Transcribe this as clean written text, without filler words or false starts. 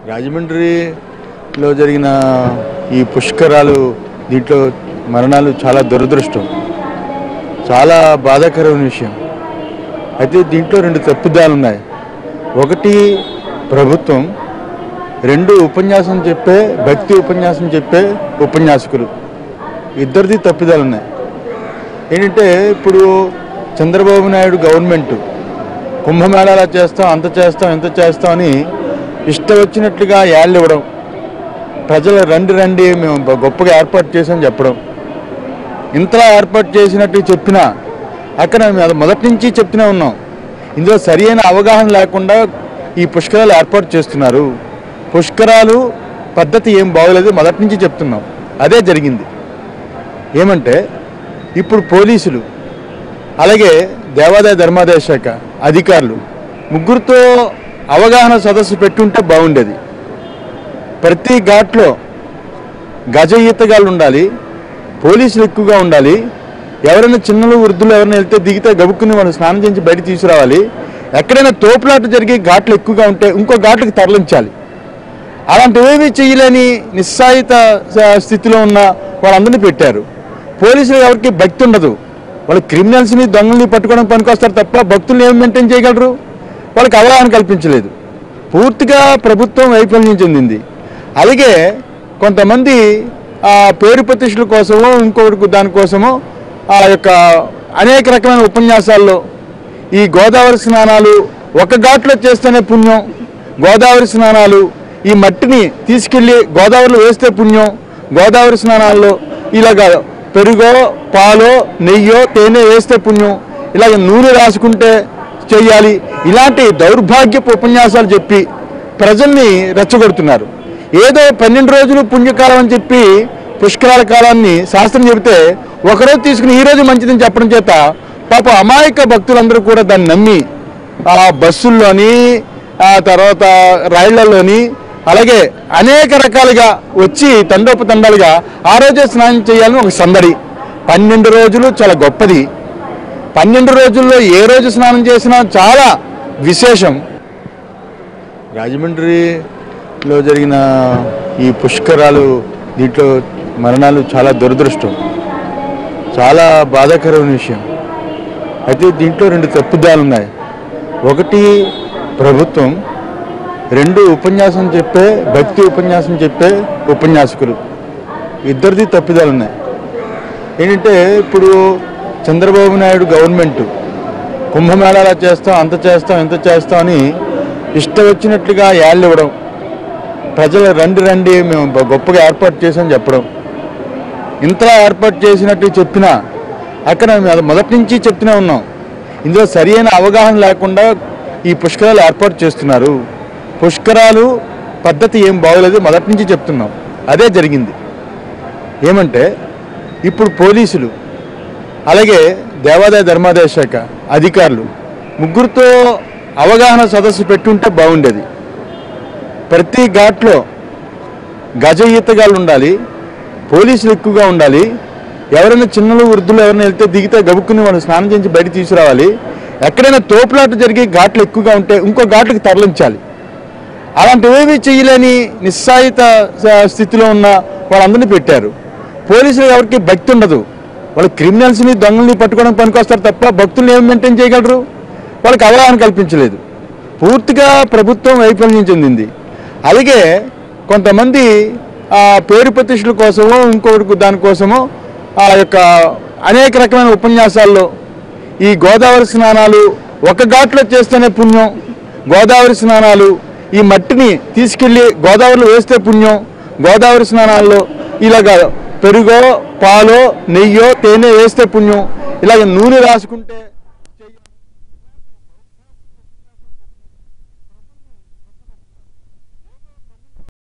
రాజమండ్రిలో జరిగిన ఈ పుష్కరాలు దీంట్లో మరణాలు చాలా దురదృష్టం, చాలా బాధాకరమైన విషయం. అయితే దీంట్లో రెండు తప్పిదాలు ఉన్నాయి. ఒకటి ప్రభుత్వం, రెండు ఉపన్యాసం చెప్పే భక్తి ఉపన్యాసం చెప్పే ఉపన్యాసకులు, ఇద్దరిది తప్పిదాలు ఉన్నాయి. ఏంటంటే ఇప్పుడు చంద్రబాబు నాయుడు గవర్నమెంట్ కుంభమేళాలా చేస్తాం, అంత చేస్తాం, ఇంత చేస్తాం అని ఇష్టం వచ్చినట్లుగా యాళ్ళు ఇవ్వడం, ప్రజలు రండి రండి మేము గొప్పగా ఏర్పాటు చేసామని చెప్పడం, ఇంతలా ఏర్పాటు చేసినట్టు చెప్పినా అక్కడ మేము మొదటి నుంచి చెప్తూనే ఉన్నాం, ఇందులో సరి అయిన అవగాహన లేకుండా ఈ పుష్కరాలు ఏర్పాటు చేస్తున్నారు. పుష్కరాలు పద్ధతి ఏం బాగోలేదు, మొదటి నుంచి చెప్తున్నాం. అదే జరిగింది. ఏమంటే ఇప్పుడు పోలీసులు అలాగే దేవాదాయ ధర్మాదాయ శాఖ అధికారులు ముగ్గురితో అవగాహన సదస్సు పెట్టుంటే బాగుండేది. ప్రతి ఘాట్లో గజ ఈతగాళ్ళు ఉండాలి, పోలీసులు ఎక్కువగా ఉండాలి. ఎవరైనా చిన్నలు వృద్ధులు ఎవరైనా వెళ్తే దిగితే గబుక్కుని వాళ్ళు స్నానం చేసి బయట తీసుకురావాలి. ఎక్కడైనా తోపులాట జరిగే ఘాట్లు ఎక్కువగా ఉంటే ఇంకో ఘాట్లకు తరలించాలి. అలాంటివేమీ చేయలేని నిస్సాయిత స్థితిలో ఉన్న వాళ్ళందరినీ పెట్టారు. పోలీసులు ఎవరికి భక్తి ఉండదు, వాళ్ళు క్రిమినల్స్ని దొంగల్ని పట్టుకోవడానికి పనికొస్తారు తప్ప భక్తుల్ని ఏమి మెయింటైన్ చేయగలరు? వాళ్ళకి అవగాహన కల్పించలేదు. పూర్తిగా ప్రభుత్వం వైఫల్యం చెందింది. అలాగే కొంతమంది పేరు ప్రతిష్టల కోసమో ఇంకొకటి దానికోసమో ఆ యొక్క అనేక రకమైన ఉపన్యాసాల్లో ఈ గోదావరి స్నానాలు ఒక ఘాట్లో చేస్తేనే పుణ్యం, గోదావరి స్నానాలు ఈ మట్టిని తీసుకెళ్ళి గోదావరిలో వేస్తే పుణ్యం, గోదావరి స్నానాల్లో ఇలాగ పెరుగో పాలో నెయ్యో తేనె వేస్తే పుణ్యం, ఇలాగ నూనె రాసుకుంటే చెయ్యాలి, ఇలాంటి దౌర్భాగ్యపు ఉపన్యాసాలు చెప్పి ప్రజల్ని రెచ్చగొడుతున్నారు. ఏదో 12 రోజులు పుణ్యకాలం అని చెప్పి పుష్కరాల కాలాన్ని శాస్త్రం చెబితే ఒకరోజు తీసుకుని ఈరోజు మంచిదని చెప్పడం చేత పాప అమాయక భక్తులందరూ కూడా దాన్ని నమ్మి ఆ బస్సుల్లోని ఆ తర్వాత రైళ్లలోని అలాగే అనేక రకాలుగా వచ్చి తండోపతండాలుగా ఆ రోజే స్నానం చేయాలని ఒక సందడి. 12 రోజులు చాలా గొప్పది. 12 రోజుల్లో ఏ రోజు స్నానం చేసినా చాలా విశేషం. రాజమండ్రిలో జరిగిన ఈ పుష్కరాలు దీంట్లో మరణాలు చాలా దురదృష్టం, చాలా బాధాకరమైన విషయం. అయితే దీంట్లో రెండు తప్పిదాలు ఉన్నాయి. ఒకటి ప్రభుత్వం, రెండు ఉపన్యాసం చెప్పే భక్తి ఉపన్యాసం చెప్పే ఉపన్యాసకులు, ఇద్దరిది తప్పిదాలు ఉన్నాయి. ఏంటంటే ఇప్పుడు చంద్రబాబు నాయుడు గవర్నమెంట్ కుంభమేళాలా చేస్తాం, అంత చేస్తాం, ఇంత చేస్తాం అని ఇష్టం వచ్చినట్లుగా యాళ్ళు ఇవ్వడం, ప్రజలు రండి రండి మేము గొప్పగా ఏర్పాటు చేసామని చెప్పడం, ఇంతలా ఏర్పాటు చేసినట్టు చెప్పినా అక్కడ మేము మొదటి నుంచి చెప్తూనే ఉన్నాం, ఇందులో సరి అయిన అవగాహన లేకుండా ఈ పుష్కరాలు ఏర్పాటు చేస్తున్నారు. పుష్కరాలు పద్ధతి ఏం బాగోలేదు, మొదటి నుంచి చెప్తున్నాం. అదే జరిగింది. ఏమంటే ఇప్పుడు పోలీసులు అలాగే దేవాదాయ ధర్మాదాయ శాఖ అధికారులు ముగ్గురితో అవగాహన సదస్సు పెట్టుంటే బాగుండేది. ప్రతి ఘాట్లో గజ ఈతగాళ్ళు ఉండాలి, పోలీసులు ఎక్కువగా ఉండాలి. ఎవరైనా చిన్నలు వృద్ధులు ఎవరైనా వెళ్తే దిగితే గబుక్కుని వాళ్ళు స్నానం చేసి బయట తీసుకురావాలి. ఎక్కడైనా తోపులాట జరిగే ఘాట్లు ఎక్కువగా ఉంటే ఇంకో ఘాట్లకు తరలించాలి. అలాంటివేమీ చేయలేని నిస్సాయిత స్థితిలో ఉన్న వాళ్ళందరినీ పెట్టారు. పోలీసులు ఎవరికి భక్తి ఉండదు, వాళ్ళు క్రిమినల్స్ని దొంగల్ని పట్టుకోవడానికి పనికొస్తారు తప్ప భక్తుల్ని ఏమి మెయింటైన్ చేయగలరు? వాళ్ళకి అవగాహన కల్పించలేదు. పూర్తిగా ప్రభుత్వం వైఫల్యం చెందింది. అలాగే కొంతమంది పేరు ప్రతిష్టల కోసమో ఇంకొకటి దానికోసమో ఆ యొక్క అనేక రకమైన ఉపన్యాసాల్లో ఈ గోదావరి స్నానాలు ఒక ఘాట్లో చేస్తేనే పుణ్యం, గోదావరి స్నానాలు ఈ మట్టిని తీసుకెళ్ళి గోదావరిలో వేస్తే పుణ్యం, గోదావరి స్నానాల్లో ఇలాగ పెరుగో పాలో నెయ్యో తేనె వేస్తే పుణ్యం, ఇలాగ నూనె రాసుకుంటే